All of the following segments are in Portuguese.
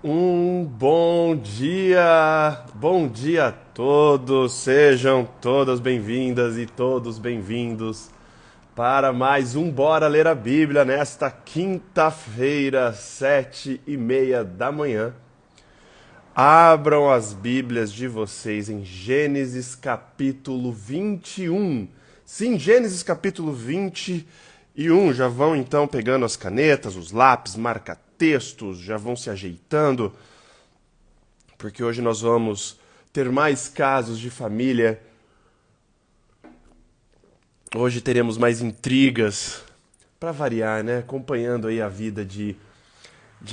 Bom dia a todos, sejam todas bem-vindas e todos bem-vindos para mais um Bora Ler a Bíblia nesta quinta-feira, 7:30 da manhã. Abram as Bíblias de vocês em Gênesis capítulo 21. Sim, Gênesis capítulo 21. Já vão então pegando as canetas, os lápis, marca-textos, já vão se ajeitando, porque hoje nós vamos ter mais casos de família. Hoje teremos mais intrigas, para variar, né? Acompanhando aí a vida de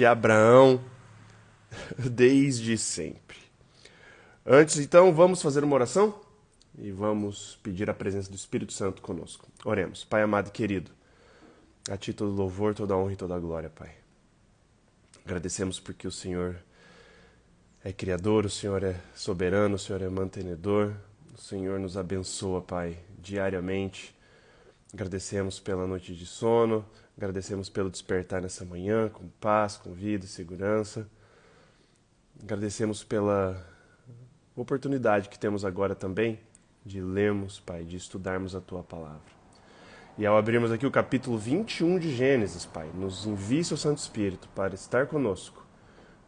Abraão desde sempre. Antes, então, vamos fazer uma oração e vamos pedir a presença do Espírito Santo conosco. Oremos. Pai amado e querido, a Ti todo louvor, toda honra e toda glória, Pai. Agradecemos porque o Senhor é Criador, o Senhor é soberano, o Senhor é mantenedor, o Senhor nos abençoa, Pai, diariamente. Agradecemos pela noite de sono, agradecemos pelo despertar nessa manhã, com paz, com vida e segurança. Agradecemos pela oportunidade que temos agora também de lermos, Pai, de estudarmos a Tua palavra. E ao abrirmos aqui o capítulo 21 de Gênesis, Pai, nos envie Seu Santo Espírito para estar conosco,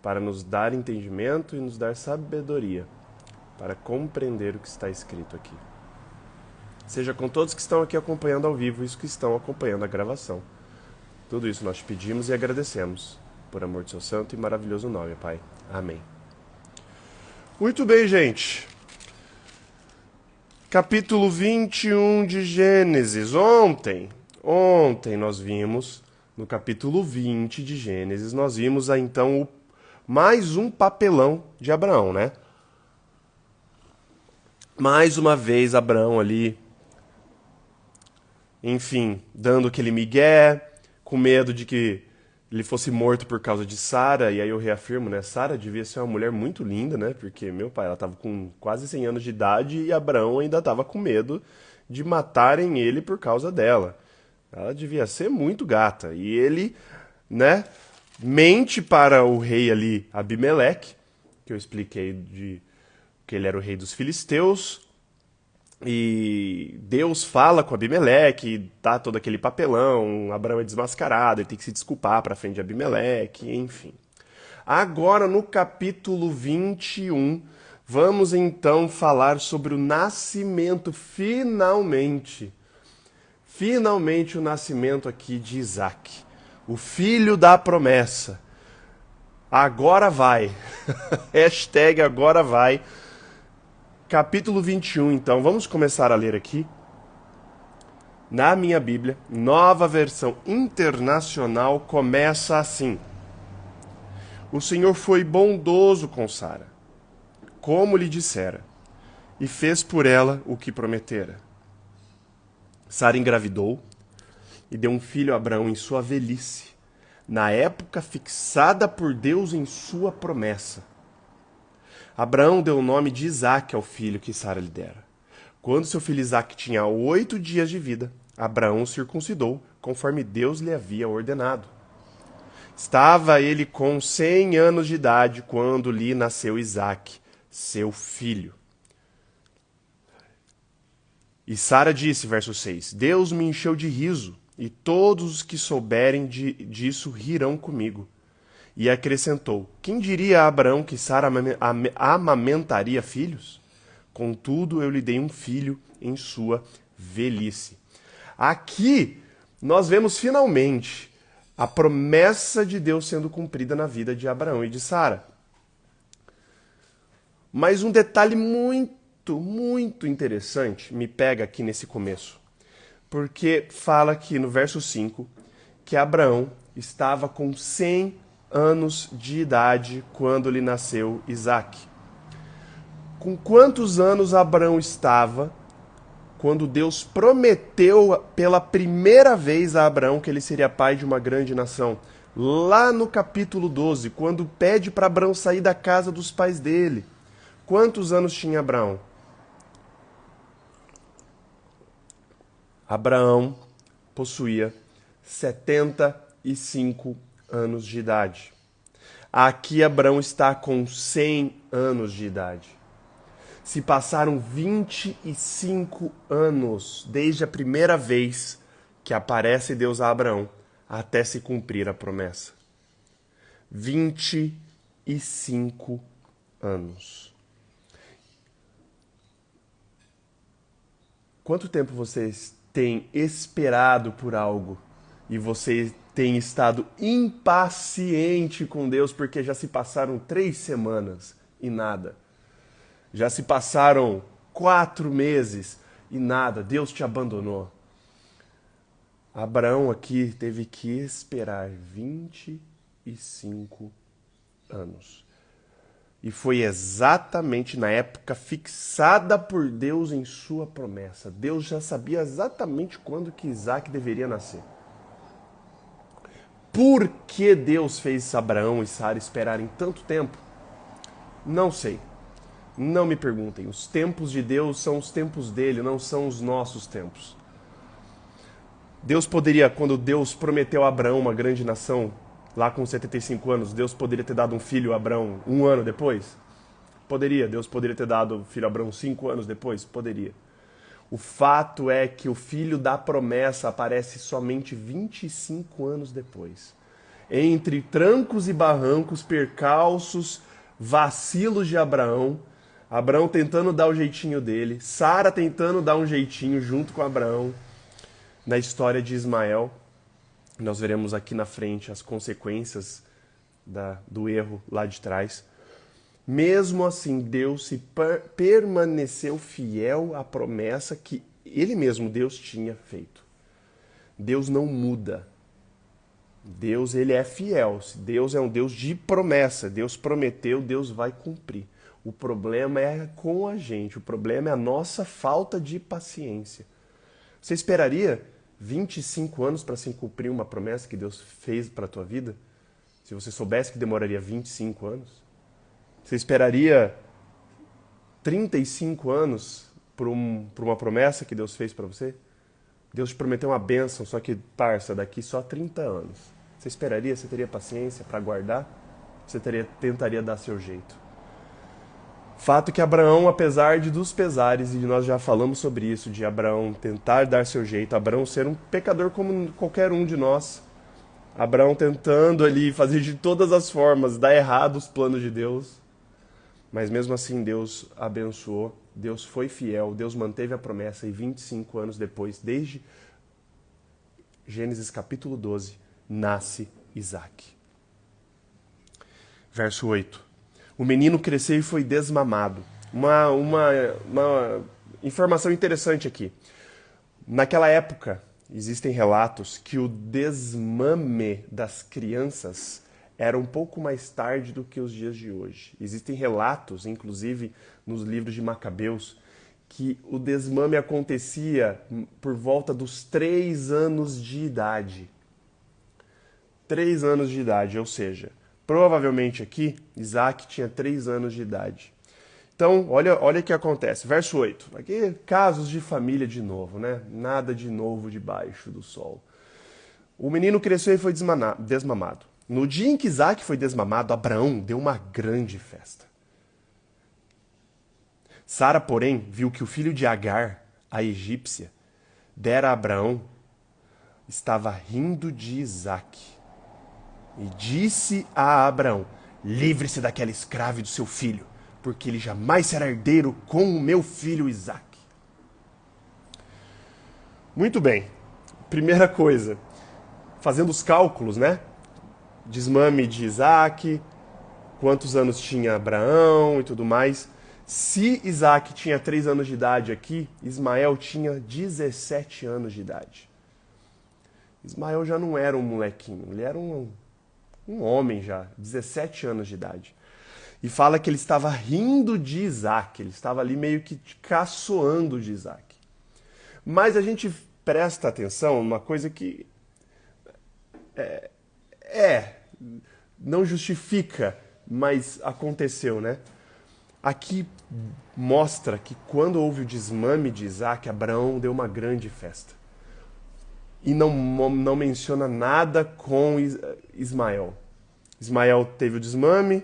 para nos dar entendimento e nos dar sabedoria para compreender o que está escrito aqui. Seja com todos que estão aqui acompanhando ao vivo e os que estão acompanhando a gravação. Tudo isso nós te pedimos e agradecemos, por amor de Seu santo e maravilhoso nome, Pai. Amém. Muito bem, gente. Capítulo 21 de Gênesis. Ontem nós vimos, no capítulo 20 de Gênesis, nós vimos então mais um papelão de Abraão, né? Mais uma vez Abraão ali, enfim, dando aquele migué, com medo de que ele fosse morto por causa de Sara, e aí eu reafirmo, né? Sara devia ser uma mulher muito linda, né? Porque, meu pai, ela estava com quase 100 anos de idade e Abraão ainda estava com medo de matarem ele por causa dela. Ela devia ser muito gata. E ele, né, mente para o rei ali, Abimeleque, que eu expliquei de que ele era o rei dos filisteus. E Deus fala com Abimeleque, dá todo aquele papelão, Abraão é desmascarado, ele tem que se desculpar para frente de Abimeleque, enfim. Agora, no capítulo 21, vamos então falar sobre o nascimento, finalmente o nascimento aqui de Isaac, o filho da promessa. Agora vai. Hashtag agora vai. Capítulo 21, então, vamos começar a ler aqui. Na minha Bíblia, nova versão internacional, começa assim: O Senhor foi bondoso com Sara, como lhe dissera, e fez por ela o que prometera. Sara engravidou e deu um filho a Abraão em sua velhice, na época fixada por Deus em sua promessa. Abraão deu o nome de Isaque ao filho que Sara lhe dera. Quando seu filho Isaque tinha 8 dias de vida, Abraão o circuncidou, conforme Deus lhe havia ordenado. Estava ele com 100 anos de idade quando lhe nasceu Isaque, seu filho. E Sara disse, verso 6, Deus me encheu de riso, e todos os que souberem disso rirão comigo. E acrescentou, quem diria a Abraão que Sara amamentaria filhos? Contudo, eu lhe dei um filho em sua velhice. Aqui, nós vemos finalmente a promessa de Deus sendo cumprida na vida de Abraão e de Sara. Mas um detalhe muito interessante me pega aqui nesse começo. Porque fala aqui no verso 5 que Abraão estava com 100 anos de idade quando lhe nasceu Isaque. Com quantos anos Abraão estava quando Deus prometeu pela primeira vez a Abraão que ele seria pai de uma grande nação? Lá no capítulo 12, quando pede para Abraão sair da casa dos pais dele. Quantos anos tinha Abraão? Abraão possuía 75 anos de idade. Aqui Abraão está com 100 anos de idade. Se passaram 25 anos desde a primeira vez que aparece Deus a Abraão até se cumprir a promessa. 25 anos. Quanto tempo vocês têm esperado por algo e você tem estado impaciente com Deus porque já se passaram 3 semanas e nada? Já se passaram 4 meses e nada, Deus te abandonou. Abraão aqui teve que esperar 25 anos. E foi exatamente na época fixada por Deus em sua promessa. Deus já sabia exatamente quando que Isaac deveria nascer. Por que Deus fez Abraão e Sara esperarem tanto tempo? Não sei. Não me perguntem. Os tempos de Deus são os tempos dele, não são os nossos tempos. Deus poderia, quando Deus prometeu a Abraão uma grande nação, lá com 75 anos, Deus poderia ter dado um filho a Abraão 1 ano depois? Poderia. Deus poderia ter dado um filho a Abraão 5 anos depois? Poderia. O fato é que o filho da promessa aparece somente 25 anos depois. Entre trancos e barrancos, percalços, vacilos de Abraão, Abraão tentando dar o jeitinho dele, Sara tentando dar um jeitinho junto com Abraão, na história de Ismael. Nós veremos aqui na frente as consequências do erro lá de trás. Mesmo assim, Deus permaneceu fiel à promessa que ele mesmo, Deus, tinha feito. Deus não muda. Deus, ele é fiel. Deus é um Deus de promessa. Deus prometeu, Deus vai cumprir. O problema é com a gente. O problema é a nossa falta de paciência. Você esperaria 25 anos para se cumprir uma promessa que Deus fez para a tua vida? Se você soubesse que demoraria 25 anos? Você esperaria 35 anos por uma promessa que Deus fez para você? Deus te prometeu uma bênção, só que, parça, daqui só 30 anos. Você esperaria? Você teria paciência para aguardar? Você tentaria dar seu jeito? Fato que Abraão, apesar dos pesares, e nós já falamos sobre isso, de Abraão tentar dar seu jeito, Abraão ser um pecador como qualquer um de nós, Abraão tentando ali fazer de todas as formas, dar errado os planos de Deus, mas mesmo assim Deus abençoou, Deus foi fiel, Deus manteve a promessa e 25 anos depois, desde Gênesis capítulo 12, nasce Isaac. Verso 8. O menino cresceu e foi desmamado. Uma informação interessante aqui. Naquela época, existem relatos que o desmame das crianças era um pouco mais tarde do que os dias de hoje. Existem relatos, inclusive nos livros de Macabeus, que o desmame acontecia por volta dos 3 anos de idade. 3 anos de idade, ou seja, provavelmente aqui, Isaac tinha 3 anos de idade. Então, olha o que acontece. Verso 8. Aqui, casos de família de novo, né? Nada de novo debaixo do sol. O menino cresceu e foi desmamado. No dia em que Isaac foi desmamado, Abraão deu uma grande festa. Sara, porém, viu que o filho de Agar, a egípcia, dera a Abraão, estava rindo de Isaac. E disse a Abraão: livre-se daquela escrava e do seu filho, porque ele jamais será herdeiro com o meu filho Isaac. Muito bem. Primeira coisa, fazendo os cálculos, né? Desmame de Isaac, quantos anos tinha Abraão e tudo mais. Se Isaac tinha 3 anos de idade aqui, Ismael tinha 17 anos de idade. Ismael já não era um molequinho, ele era um homem já, 17 anos de idade. E fala que ele estava rindo de Isaac, ele estava ali meio que caçoando de Isaac. Mas a gente presta atenção numa coisa que não justifica, mas aconteceu, né? Aqui mostra que quando houve o desmame de Isaac, Abraão deu uma grande festa. E não menciona nada com Ismael. Ismael teve o desmame,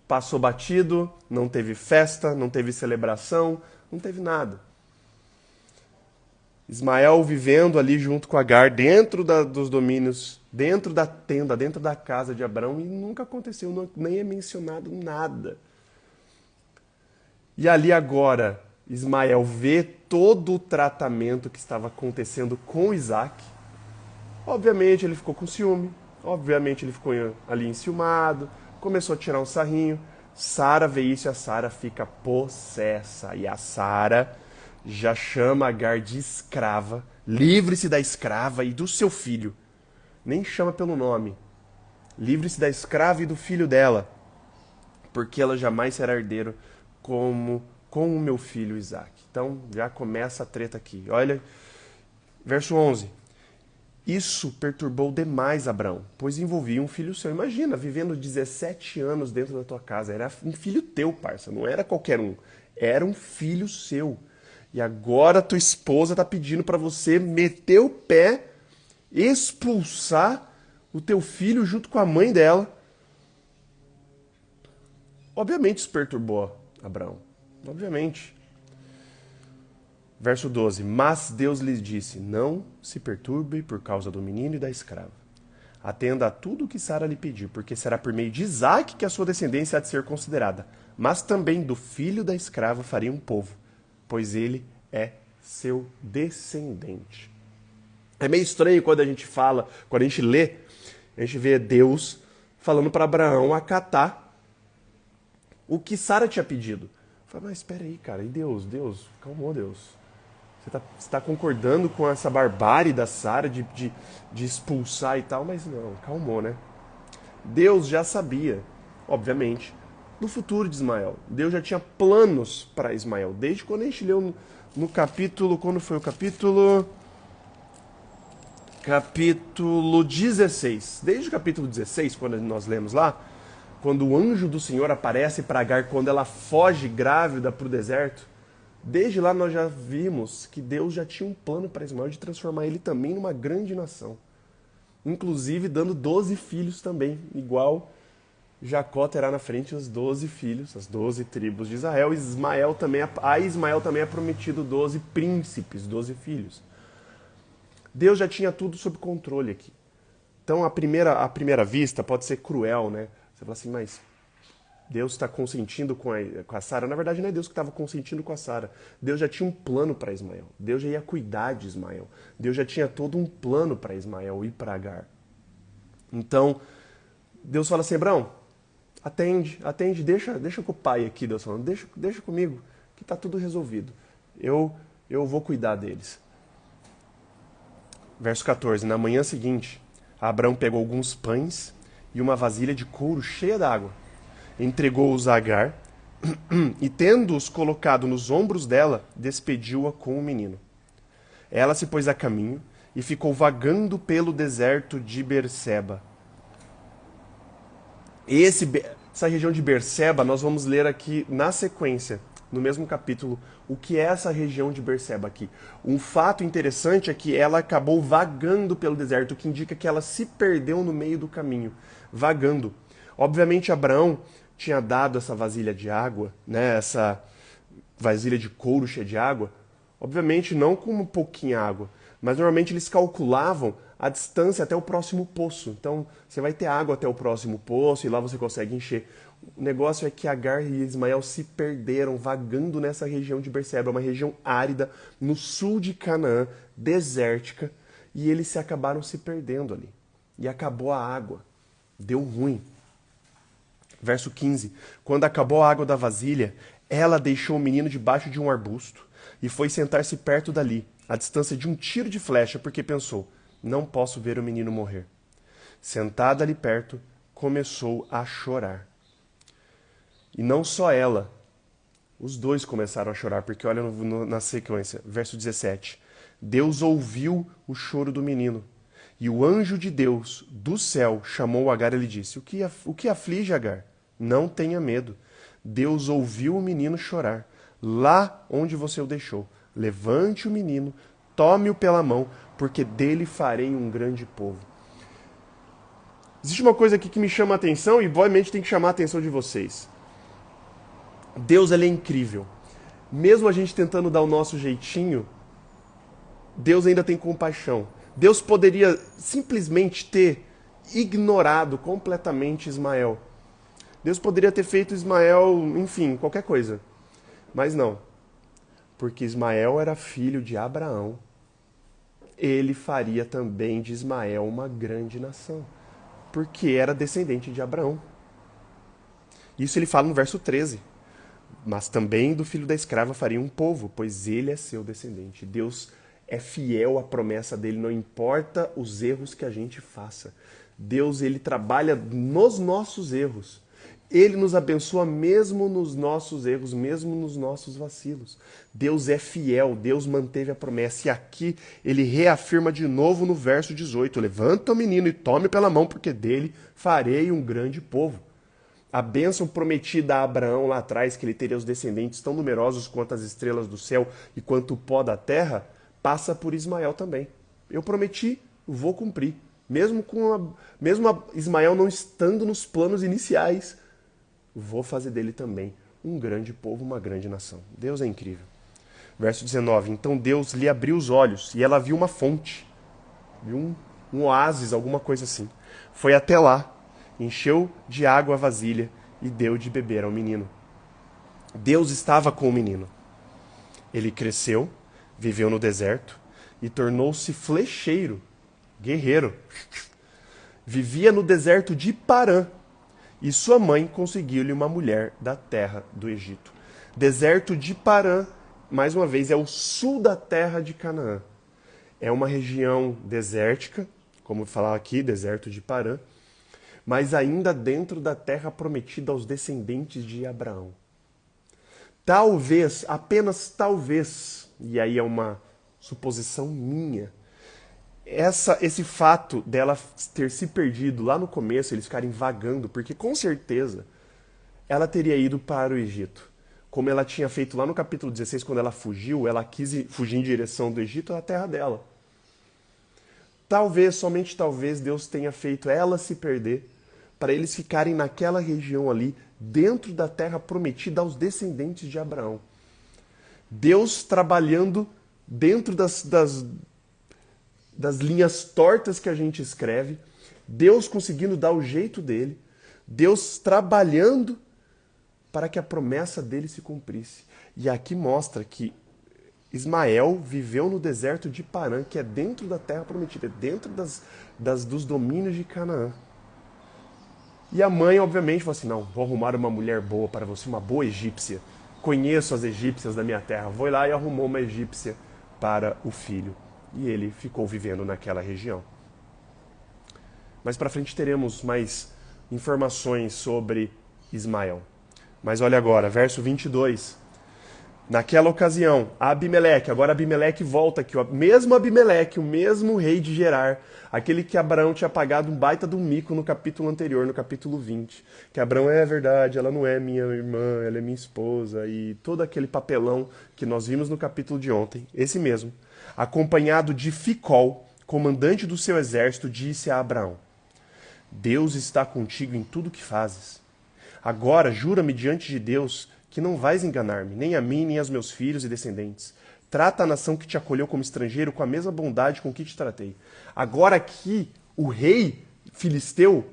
passou batido, não teve festa, não teve celebração, não teve nada. Ismael vivendo ali junto com Agar, dentro dos domínios, dentro da tenda, dentro da casa de Abraão, e nunca aconteceu, nem é mencionado nada. E ali agora, Ismael vê todo o tratamento que estava acontecendo com Isaac. Obviamente ele ficou com ciúme, obviamente ele ficou ali enciumado, começou a tirar um sarrinho. Sara vê isso e a Sara fica possessa. E a Sara já chama Agar de escrava. Livre-se da escrava e do seu filho. Nem chama pelo nome. Livre-se da escrava e do filho dela, porque ela jamais será herdeiro como com o meu filho Isaac. Então já começa a treta aqui. Olha, verso 11. Isso perturbou demais Abraão, pois envolvia um filho seu. Imagina, vivendo 17 anos dentro da tua casa. Era um filho teu, parça. Não era qualquer um. Era um filho seu. E agora tua esposa está pedindo para você meter o pé, expulsar o teu filho junto com a mãe dela. Obviamente isso perturbou Abraão. Obviamente. Verso 12. Mas Deus lhes disse, não se perturbe por causa do menino e da escrava. Atenda a tudo o que Sara lhe pedir, porque será por meio de Isaac que a sua descendência há de ser considerada. Mas também do filho da escrava faria um povo, pois ele é seu descendente. É meio estranho quando a gente fala, quando a gente lê, a gente vê Deus falando para Abraão acatar o que Sara tinha pedido. Fala, mas espera aí, cara, e Deus, calmou Deus. Você está concordando com essa barbárie da Sara de expulsar e tal, mas não, calmou, né? Deus já sabia, obviamente, do futuro de Ismael. Deus já tinha planos para Ismael. Desde quando a gente leu no capítulo... Quando foi o capítulo? Capítulo 16. Desde o capítulo 16, quando nós lemos lá, quando o anjo do Senhor aparece para Agar, quando ela foge grávida para o deserto, desde lá nós já vimos que Deus já tinha um plano para Ismael de transformar ele também numa grande nação. Inclusive dando 12 filhos também, igual Jacó terá na frente os 12 filhos, as 12 tribos de Israel. A Ismael também é prometido 12 príncipes, 12 filhos. Deus já tinha tudo sob controle aqui. Então, à primeira vista, pode ser cruel, né? Você fala assim, mas Deus está consentindo com a Sara. Na verdade, não é Deus que estava consentindo com a Sara. Deus já tinha um plano para Ismael. Deus já ia cuidar de Ismael. Deus já tinha todo um plano para Ismael e para Agar. Então, Deus fala assim, Abraão, atende, deixa com o pai aqui, Deus falando, deixa comigo, que está tudo resolvido. Eu vou cuidar deles. Verso 14. Na manhã seguinte, Abraão pegou alguns pães e uma vasilha de couro cheia d'água. Entregou-os a Agar e, tendo-os colocado nos ombros dela, despediu-a com o menino. Ela se pôs a caminho e ficou vagando pelo deserto de Berseba. Essa região de Berseba, nós vamos ler aqui na sequência, no mesmo capítulo, o que é essa região de Berseba aqui. Um fato interessante é que ela acabou vagando pelo deserto, o que indica que ela se perdeu no meio do caminho, vagando. Obviamente, Abraão tinha dado essa vasilha de água, né, essa vasilha de couro cheia de água, obviamente não com pouquinha água, mas normalmente eles calculavam a distância até o próximo poço. Então, você vai ter água até o próximo poço e lá você consegue encher. O negócio é que Agar e Ismael se perderam vagando nessa região de Berseba, uma região árida no sul de Canaã, desértica, e eles se acabaram se perdendo ali. E acabou a água. Deu ruim. Verso 15. Quando acabou a água da vasilha, ela deixou o menino debaixo de um arbusto e foi sentar-se perto dali, à distância de um tiro de flecha, porque pensou, não posso ver o menino morrer. Sentada ali perto, começou a chorar. E não só ela, os dois começaram a chorar, porque olha na sequência, verso 17. Deus ouviu o choro do menino, e o anjo de Deus, do céu, chamou Agar e lhe disse, o que aflige, Agar? Não tenha medo. Deus ouviu o menino chorar, lá onde você o deixou. Levante o menino, tome-o pela mão, porque dele farei um grande povo. Existe uma coisa aqui que me chama a atenção e, obviamente, tem que chamar a atenção de vocês. Deus, ele é incrível. Mesmo a gente tentando dar o nosso jeitinho, Deus ainda tem compaixão. Deus poderia simplesmente ter ignorado completamente Ismael. Deus poderia ter feito Ismael, enfim, qualquer coisa. Mas não. Porque Ismael era filho de Abraão. Ele faria também de Ismael uma grande nação. Porque era descendente de Abraão. Isso ele fala no verso 13. Mas também do filho da escrava faria um povo, pois ele é seu descendente. Deus é fiel à promessa dele, não importa os erros que a gente faça. Deus, ele trabalha nos nossos erros. Ele nos abençoa mesmo nos nossos erros, mesmo nos nossos vacilos. Deus é fiel, Deus manteve a promessa. E aqui ele reafirma de novo no verso 18: levanta o menino e tome pela mão, porque dele farei um grande povo. A bênção prometida a Abraão lá atrás, que ele teria os descendentes tão numerosos quanto as estrelas do céu e quanto o pó da terra, passa por Ismael também. Eu prometi, vou cumprir. Mesmo Ismael não estando nos planos iniciais, vou fazer dele também um grande povo, uma grande nação. Deus é incrível. Verso 19. Então Deus lhe abriu os olhos e ela viu uma fonte. Viu um oásis, alguma coisa assim. Foi até lá, encheu de água a vasilha e deu de beber ao menino. Deus estava com o menino. Ele cresceu, viveu no deserto e tornou-se flecheiro, guerreiro. Vivia no deserto de Parã e sua mãe conseguiu-lhe uma mulher da terra do Egito. Deserto de Parã, mais uma vez, é o sul da terra de Canaã. É uma região desértica, como falar aqui, deserto de Parã, mas ainda dentro da terra prometida aos descendentes de Abraão. Talvez, apenas talvez, e aí é uma suposição minha, esse fato dela ter se perdido lá no começo, eles ficarem vagando, porque com certeza ela teria ido para o Egito. Como ela tinha feito lá no capítulo 16, quando ela fugiu, ela quis fugir em direção do Egito, à terra dela. Talvez, somente talvez, Deus tenha feito ela se perder para eles ficarem naquela região ali, dentro da terra prometida aos descendentes de Abraão. Deus trabalhando dentro das linhas tortas que a gente escreve, Deus conseguindo dar o jeito dele, Deus trabalhando para que a promessa dele se cumprisse. E aqui mostra que Ismael viveu no deserto de Parã, que é dentro da terra prometida, dentro dos domínios de Canaã. E a mãe, obviamente, falou assim, não, vou arrumar uma mulher boa para você, uma boa egípcia. Conheço as egípcias da minha terra. Foi lá e arrumou uma egípcia para o filho. E ele ficou vivendo naquela região. Mais para frente teremos mais informações sobre Ismael. Mas olha agora, verso 22. Naquela ocasião, Abimeleque, agora Abimeleque volta aqui, o mesmo Abimeleque, o mesmo rei de Gerar, aquele que Abraão tinha pagado um baita de um mico no capítulo anterior, no capítulo 20. Que Abraão é verdade, ela não é minha irmã, ela é minha esposa, e todo aquele papelão que nós vimos no capítulo de ontem, esse mesmo, acompanhado de Ficol, comandante do seu exército, disse a Abraão: Deus está contigo em tudo que fazes. Agora jura-me diante de Deus que não vais enganar-me, nem a mim, nem aos meus filhos e descendentes. Trata a nação que te acolheu como estrangeiro com a mesma bondade com que te tratei. Agora aqui, o rei filisteu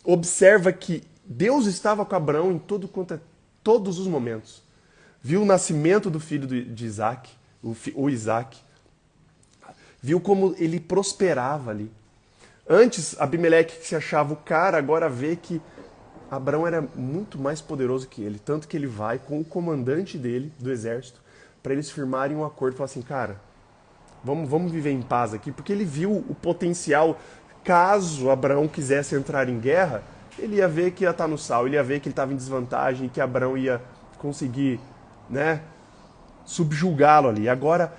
observa que Deus estava com Abraão em todos os momentos. Viu o nascimento do filho de Isaac, o Isaac. Viu como ele prosperava ali. Antes, Abimeleque, que se achava o cara, agora vê que Abraão era muito mais poderoso que ele, tanto que ele vai com o comandante dele, do exército, para eles firmarem um acordo e falar assim, cara, vamos viver em paz aqui, porque ele viu o potencial, caso Abraão quisesse entrar em guerra, ele ia ver que ia estar no sal, ele ia ver que ele estava em desvantagem, e que Abraão ia conseguir, né, subjugá-lo ali. Agora,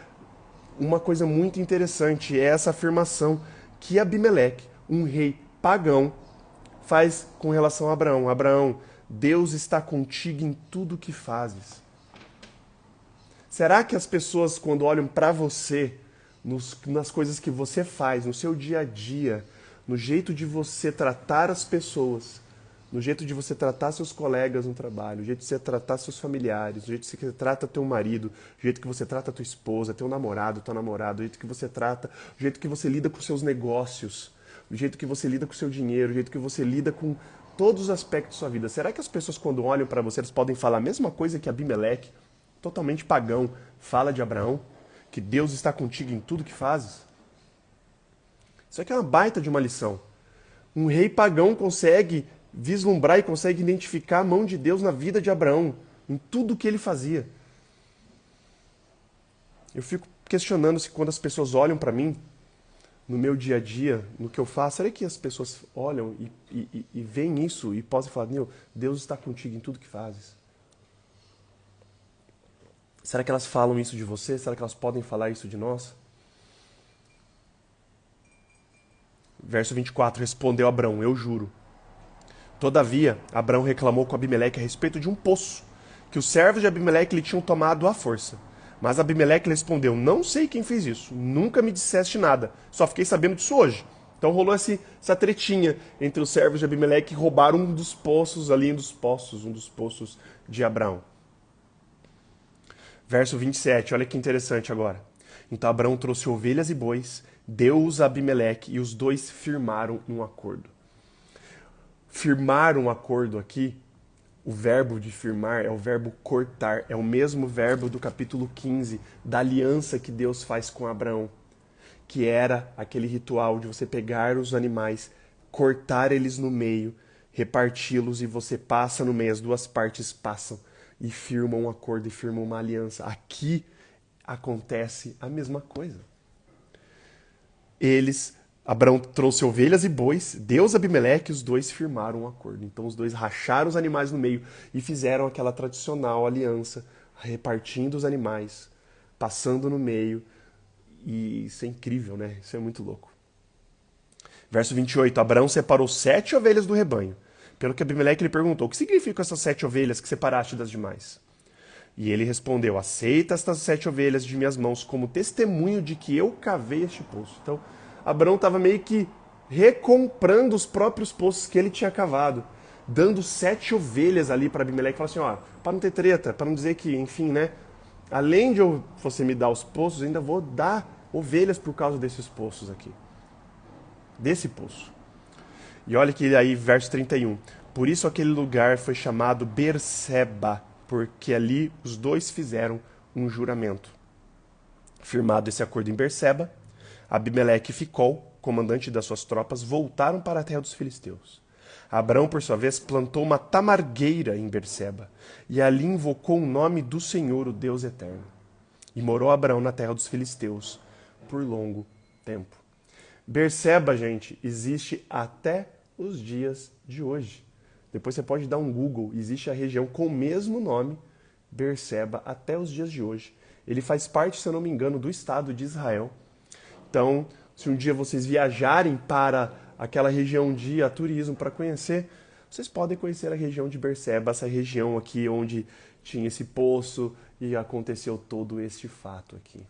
uma coisa muito interessante é essa afirmação que Abimeleque, um rei pagão, faz com relação a Abraão. Abraão, Deus está contigo em tudo que fazes. Será que as pessoas, quando olham para você, nas coisas que você faz, no seu dia a dia, no jeito de você tratar as pessoas, no jeito de você tratar seus colegas no trabalho, no jeito de você tratar seus familiares, no jeito que você trata teu marido, no jeito que você trata tua esposa, teu namorado, tua namorada, no jeito que você trata, no jeito que você lida com seus negócios, no jeito que você lida com seu dinheiro, no jeito que você lida com todos os aspectos da sua vida. Será que as pessoas, quando olham para você, eles podem falar a mesma coisa que Abimeleque, totalmente pagão, fala de Abraão? Que Deus está contigo em tudo que fazes? Isso aqui é uma baita de uma lição. Um rei pagão consegue vislumbrar e consegue identificar a mão de Deus na vida de Abraão, em tudo que ele fazia. Eu fico questionando se quando as pessoas olham para mim, no meu dia a dia, no que eu faço, será que as pessoas olham e veem isso e podem falar, meu, Deus está contigo em tudo que fazes? Será que elas falam isso de você? Será que elas podem falar isso de nós? Verso 24, respondeu Abrão, eu juro. Todavia, Abrão reclamou com Abimeleque a respeito de um poço, que os servos de Abimeleque lhe tinham tomado à força. Mas Abimeleque respondeu, não sei quem fez isso, nunca me disseste nada, só fiquei sabendo disso hoje. Então rolou essa tretinha entre os servos de Abimeleque que roubaram um dos poços ali, um dos poços de Abrão. Verso 27, olha que interessante agora. Então Abrão trouxe ovelhas e bois, deu-os a Abimeleque e os dois firmaram um acordo. Firmar um acordo aqui, o verbo de firmar é o verbo cortar, é o mesmo verbo do capítulo 15, da aliança que Deus faz com Abraão, que era aquele ritual de você pegar os animais, cortar eles no meio, reparti-los e você passa no meio, as duas partes passam e firmam um acordo e firmam uma aliança. Aqui acontece a mesma coisa. Abraão trouxe ovelhas e bois, Deus Abimeleque, e os dois firmaram um acordo. Então os dois racharam os animais no meio e fizeram aquela tradicional aliança, repartindo os animais, passando no meio. E isso é incrível, né? Isso é muito louco. Verso 28, Abraão separou 7 ovelhas do rebanho. Pelo que Abimeleque lhe perguntou, o que significam essas 7 ovelhas que separaste das demais? E ele respondeu, aceita estas 7 ovelhas de minhas mãos como testemunho de que eu cavei este poço. Então, Abraão estava meio que recomprando os próprios poços que ele tinha cavado, dando 7 ovelhas ali para Abimeleque, falando assim, ó, para não ter treta, para não dizer que, enfim, né, além de você me dar os poços, ainda vou dar ovelhas por causa desses poços aqui, desse poço. E olha que aí, verso 31, por isso aquele lugar foi chamado Berseba, porque ali os dois fizeram um juramento. Firmado esse acordo em Berseba, Abimeleque e Ficol, comandante das suas tropas, voltaram para a terra dos filisteus. Abrão, por sua vez, plantou uma tamargueira em Berseba, e ali invocou o nome do Senhor, o Deus eterno. E morou Abrão na terra dos filisteus por longo tempo. Berseba, gente, existe até os dias de hoje. Depois você pode dar um Google, existe a região com o mesmo nome, Berseba, até os dias de hoje. Ele faz parte, se eu não me engano, do Estado de Israel. Então, se um dia vocês viajarem para aquela região de turismo para conhecer, vocês podem conhecer a região de Berseba, essa região aqui onde tinha esse poço e aconteceu todo este fato aqui.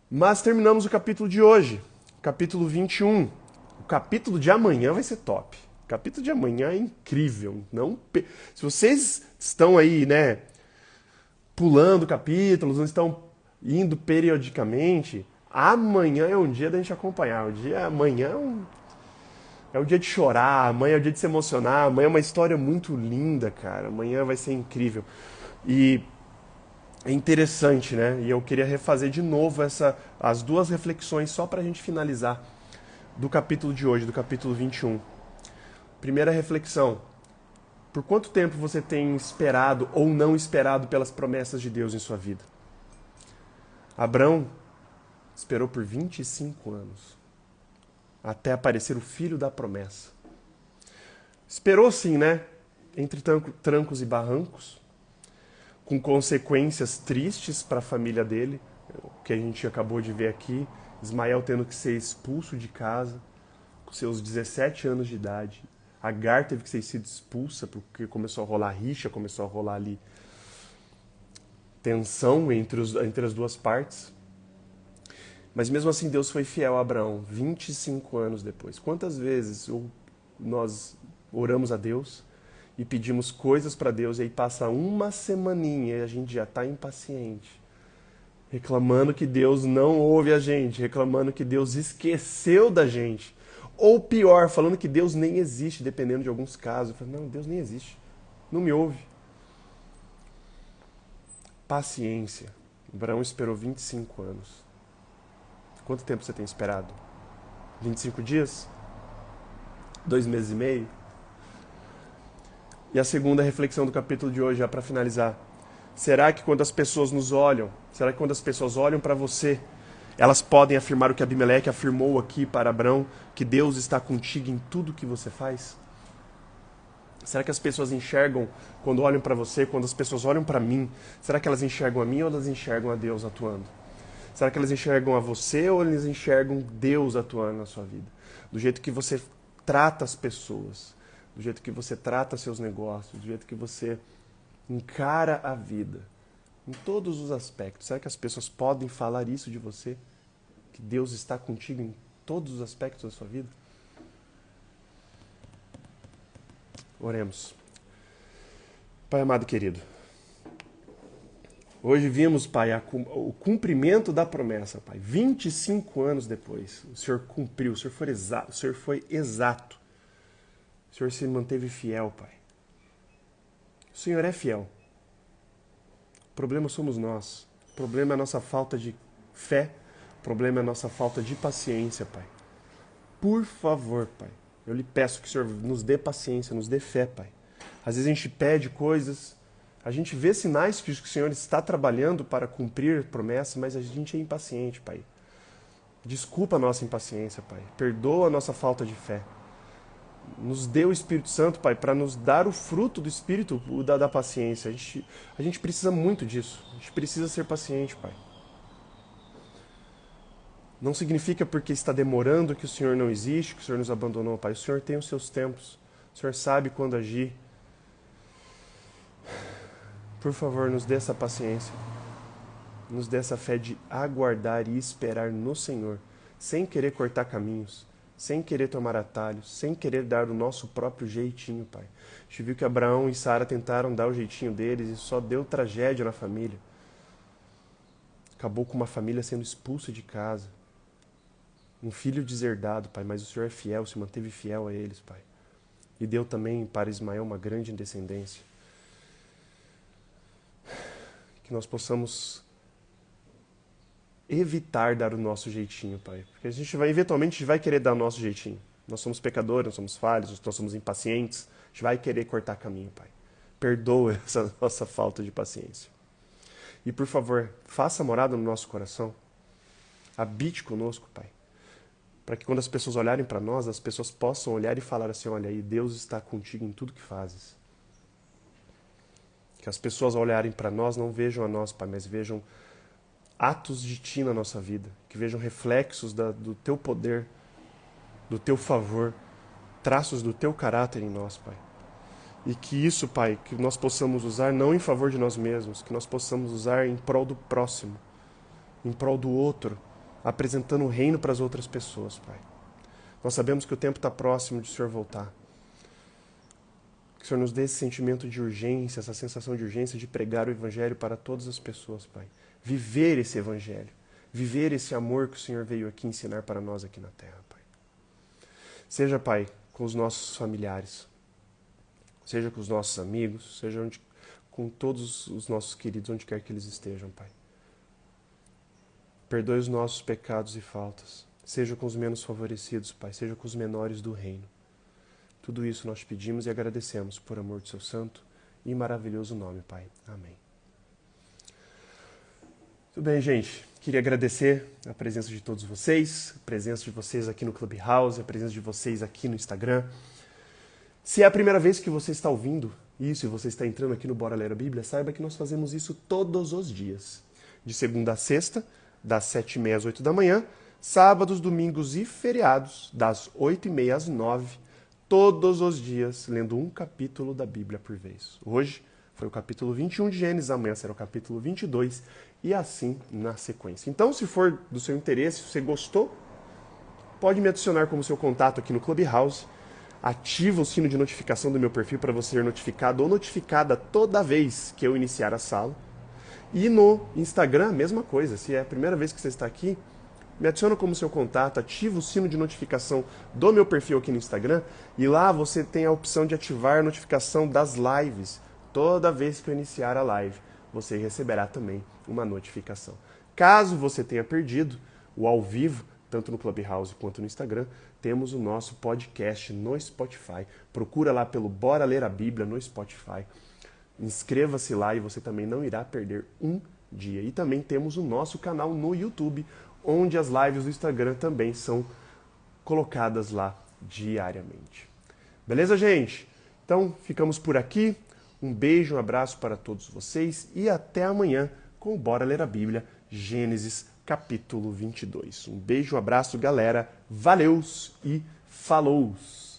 Mas terminamos o capítulo de hoje, capítulo 21. O capítulo de amanhã vai ser top. O capítulo de amanhã é incrível. Se vocês estão aí, né, pulando capítulos, não estão indo periodicamente, amanhã é um dia da gente acompanhar. Amanhã é um dia de chorar, amanhã é um dia de se emocionar, amanhã é uma história muito linda, cara. Amanhã vai ser incrível. E é interessante, né? E eu queria refazer de novo as duas reflexões só para a gente finalizar do capítulo de hoje, do capítulo 21. Primeira reflexão. Por quanto tempo você tem esperado ou não esperado pelas promessas de Deus em sua vida? Abrão esperou por 25 anos até aparecer o filho da promessa. Esperou sim, né? Entre trancos e barrancos, com consequências tristes para a família dele, o que a gente acabou de ver aqui, Ismael tendo que ser expulso de casa, com seus 17 anos de idade. Agar teve que ser sido expulsa, porque começou a rolar rixa, começou a rolar ali tensão entre as duas partes. Mas mesmo assim Deus foi fiel a Abraão 25 anos depois. Quantas vezes nós oramos a Deus e pedimos coisas para Deus e aí passa uma semaninha e a gente já está impaciente, reclamando que Deus não ouve a gente, reclamando que Deus esqueceu da gente. Ou pior, falando que Deus nem existe, dependendo de alguns casos. Eu falo, não, Deus nem existe, não me ouve. Paciência. Abraão esperou 25 anos. Quanto tempo você tem esperado? 25 dias? 2 meses e meio? E a segunda reflexão do capítulo de hoje, já para finalizar. Será que quando as pessoas nos olham, será que quando as pessoas olham para você, elas podem afirmar o que Abimeleque afirmou aqui para Abraão, que Deus está contigo em tudo que você faz? Será que as pessoas enxergam, quando olham para você, quando as pessoas olham para mim, será que elas enxergam a mim ou elas enxergam a Deus atuando? Será que elas enxergam a você ou eles enxergam Deus atuando na sua vida? Do jeito que você trata as pessoas, do jeito que você trata seus negócios, do jeito que você encara a vida, em todos os aspectos. Será que as pessoas podem falar isso de você? Que Deus está contigo em todos os aspectos da sua vida? Oremos. Pai amado e querido, hoje vimos, Pai, o cumprimento da promessa, Pai. 25 anos depois, o Senhor cumpriu, o Senhor foi exato. O Senhor se manteve fiel, Pai. O Senhor é fiel. O problema somos nós. O problema é a nossa falta de fé. O problema é a nossa falta de paciência, Pai. Por favor, Pai, eu lhe peço que o Senhor nos dê paciência, nos dê fé, Pai. Às vezes a gente pede coisas, a gente vê sinais que o Senhor está trabalhando para cumprir promessas, mas a gente é impaciente, Pai. Desculpa a nossa impaciência, Pai. Perdoa a nossa falta de fé. Nos dê o Espírito Santo, Pai, para nos dar o fruto do Espírito, o da paciência. A gente precisa muito disso. A gente precisa ser paciente, Pai. Não significa porque está demorando que o Senhor não existe, que o Senhor nos abandonou, Pai. O Senhor tem os seus tempos. O Senhor sabe quando agir. Por favor, nos dê essa paciência. Nos dê essa fé de aguardar e esperar no Senhor, sem querer cortar caminhos, sem querer tomar atalhos, sem querer dar o nosso próprio jeitinho, Pai. A gente viu que Abraão e Sara tentaram dar o jeitinho deles e só deu tragédia na família. Acabou com uma família sendo expulsa de casa. Um filho deserdado, Pai, mas o Senhor é fiel, se manteve fiel a eles, Pai. E deu também para Ismael uma grande descendência. Que nós possamos evitar dar o nosso jeitinho, Pai. Porque a gente eventualmente, vai querer dar o nosso jeitinho. Nós somos pecadores, nós somos falhos, nós somos impacientes. A gente vai querer cortar caminho, Pai. Perdoa essa nossa falta de paciência. E, por favor, faça morada no nosso coração. Habite conosco, Pai. Para que quando as pessoas olharem para nós, as pessoas possam olhar e falar assim, olha aí, Deus está contigo em tudo que fazes. Que as pessoas ao olharem para nós não vejam a nós, Pai, mas vejam atos de Ti na nossa vida. Que vejam reflexos do Teu poder, do Teu favor, traços do Teu caráter em nós, Pai. E que isso, Pai, que nós possamos usar não em favor de nós mesmos, que nós possamos usar em prol do próximo, em prol do outro, apresentando o reino para as outras pessoas, Pai. Nós sabemos que o tempo está próximo de o Senhor voltar. Que o Senhor nos dê esse sentimento de urgência, essa sensação de urgência de pregar o Evangelho para todas as pessoas, Pai. Viver esse Evangelho. Viver esse amor que o Senhor veio aqui ensinar para nós aqui na terra, Pai. Seja, Pai, com os nossos familiares. Seja com os nossos amigos. Seja com todos os nossos queridos, onde quer que eles estejam, Pai. Perdoe os nossos pecados e faltas. Seja com os menos favorecidos, Pai. Seja com os menores do reino. Tudo isso nós pedimos e agradecemos por amor do seu santo e maravilhoso nome, Pai. Amém. Tudo bem, gente. Queria agradecer a presença de todos vocês, a presença de vocês aqui no Clubhouse, a presença de vocês aqui no Instagram. Se é a primeira vez que você está ouvindo isso e você está entrando aqui no Bora Ler a Bíblia, saiba que nós fazemos isso todos os dias. De segunda a sexta, das 7h30 às 8 da manhã, sábados, domingos e feriados, das 8h30 às 9, todos os dias, lendo um capítulo da Bíblia por vez. Hoje, foi o capítulo 21 de Gênesis, amanhã será o capítulo 22 e assim na sequência. Então, se for do seu interesse, se você gostou, pode me adicionar como seu contato aqui no Clubhouse. Ativa o sino de notificação do meu perfil para você ser notificado ou notificada toda vez que eu iniciar a sala. E no Instagram, a mesma coisa. Se é a primeira vez que você está aqui, me adiciona como seu contato, ativa o sino de notificação do meu perfil aqui no Instagram e lá você tem a opção de ativar a notificação das lives. Toda vez que eu iniciar a live, você receberá também uma notificação. Caso você tenha perdido o ao vivo, tanto no Clubhouse quanto no Instagram, temos o nosso podcast no Spotify. Procura lá pelo Bora Ler a Bíblia no Spotify. Inscreva-se lá e você também não irá perder um dia. E também temos o nosso canal no YouTube, onde as lives do Instagram também são colocadas lá diariamente. Beleza, gente? Então, ficamos por aqui. Um beijo, um abraço para todos vocês e até amanhã com o Bora Ler a Bíblia, Gênesis capítulo 22. Um beijo, um abraço, galera. Valeus e falous!